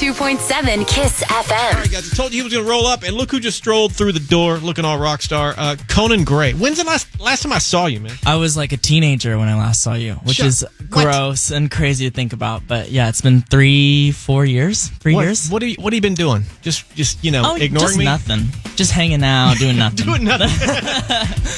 102.7 Kiss FM. All right, guys, I told you he was going to roll up, and look who just strolled through the door looking all rock star. Conan Gray. When's the last time I saw you, man? I was like a teenager when I last saw you, which is gross and crazy to think about. But yeah, it's been 3-4 years. 3 years. What have you been doing? Just ignoring just me? Nothing. Just hanging out, doing nothing. Doing nothing.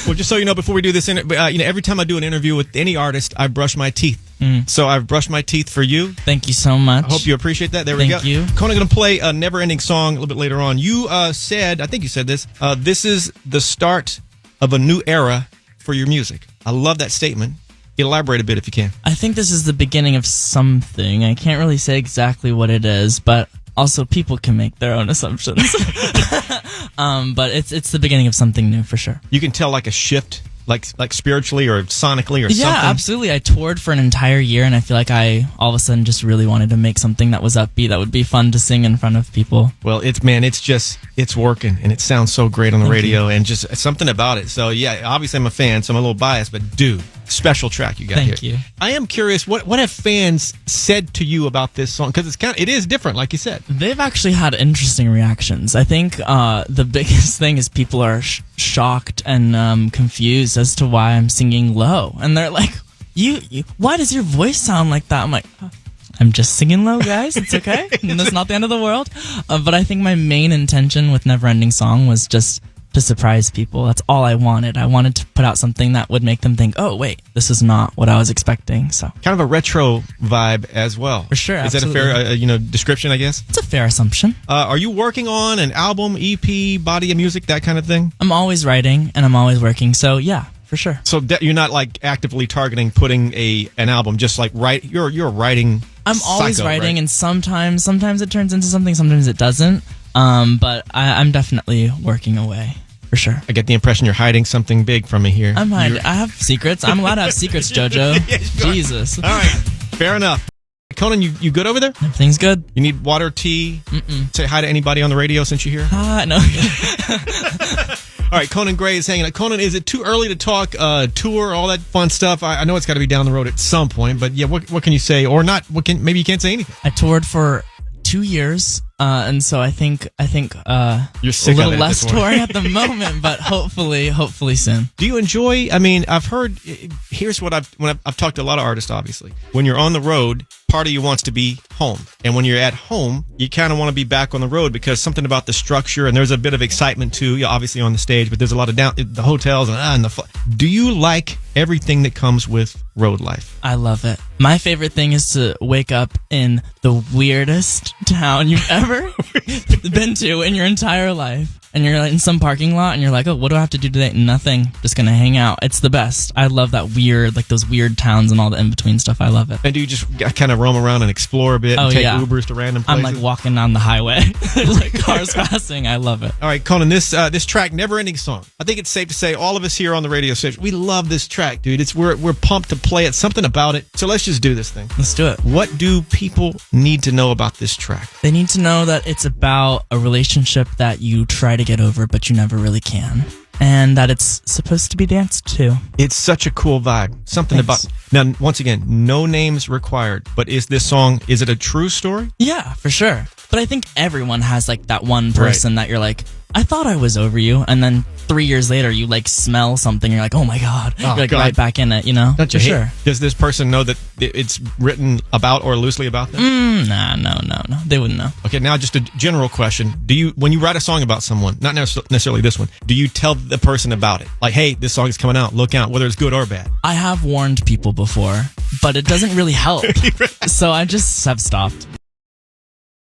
Well, just so you know, before we do this, every time I do an interview with any artist, I brush my teeth. So I've brushed my teeth for you. Thank you so much. I hope you appreciate that. There we go. Thank you. Conan going to play a never-ending song a little bit later on. You said, I think you said this, this is the start of a new era for your music. I love that statement. Elaborate a bit if you can. I think this is the beginning of something. I can't really say exactly what it is, but also people can make their own assumptions. But it's the beginning of something new for sure. You can tell like a shift, like spiritually or sonically or something. Yeah, absolutely. I toured for an entire year, and I feel like I all of a sudden just really wanted to make something that was upbeat, that would be fun to sing in front of people. Well, it's working, and it sounds so great on the radio, and just something about it. So yeah, obviously I'm a fan, so I'm a little biased, but dude, special track you got here. Thank you. I am curious, what have fans said to you about this song? Because it is different, like you said. They've actually had interesting reactions. I think the biggest thing is people are shocked and confused as to why I'm singing low, and they're like, "You, why does your voice sound like that?" I'm like, I'm just singing low, guys. It's okay. That's not the end of the world. But I think my main intention with Neverending Song was just to surprise people. That's all I wanted. I wanted to put out something that would make them think, oh, wait, this is not what I was expecting. So kind of a retro vibe as well. For sure, Is absolutely. that a fair description, I guess? It's a fair assumption. Are you working on an album, EP, body of music, that kind of thing? I'm always writing, and I'm always working. So, yeah, for sure. So you're not like actively targeting putting an album, just like you're writing. I'm always psycho, writing, right? and sometimes it turns into something, sometimes it doesn't. But I'm definitely working away, for sure. I get the impression you're hiding something big from me here. I'm hiding. I have secrets. I'm allowed to have secrets, JoJo. Yeah, sure. Jesus. All right, fair enough. Conan, you good over there? Everything's good. You need water, tea? Say hi to anybody on the radio since you're here. No. All right, Conan Gray is hanging out. Conan, is it too early to talk tour, all that fun stuff? I know it's got to be down the road at some point, but yeah, what can you say or not? Maybe you can't say anything. I toured for 2 years, and so I think you're sick a little of it less touring at the moment, but hopefully soon. Do you enjoy? I mean, I've heard. Here's what I've talked to a lot of artists. Obviously, when you're on the road, part of you wants to be home, and when you're at home, you kind of want to be back on the road because something about the structure and there's a bit of excitement too. Yeah, obviously on the stage, but there's a lot of the hotels and the. Do you like everything that comes with road life? I love it. My favorite thing is to wake up in the weirdest town you've ever been to in your entire life. And you're in some parking lot, and you're like, oh, what do I have to do today? Nothing. Just going to hang out. It's the best. I love that weird, like those weird towns and all the in-between stuff. I love it. And do you just kind of roam around and explore a bit and take Ubers to random places? I'm like walking on the highway. There's like cars passing. I love it. All right, Conan, this track, Neverending Song. I think it's safe to say all of us here on the radio station, we love this track, dude. We're pumped to play it. Something about it. So let's just do this thing. Let's do it. What do people need to know about this track? They need to know that it's about a relationship that you try to get over, but you never really can. And that it's supposed to be danced to. It's such a cool vibe. Something Thanks. about... Now, once again, no names required. But is this song, is it a true story? Yeah, for sure. But I think everyone has like that one person that you're like, I thought I was over you. And then 3 years later, you like smell something. You're like, oh my God. You're like right back in it, you know? Don't you for hate- sure. Does this person know that it's written about or loosely about them? No. They wouldn't know. Okay, now just a general question. When you write a song about someone, not necessarily this one, do you tell the person about it? Like, hey, this song is coming out, look out, whether it's good or bad? I have warned people before, but it doesn't really help. So I just have stopped.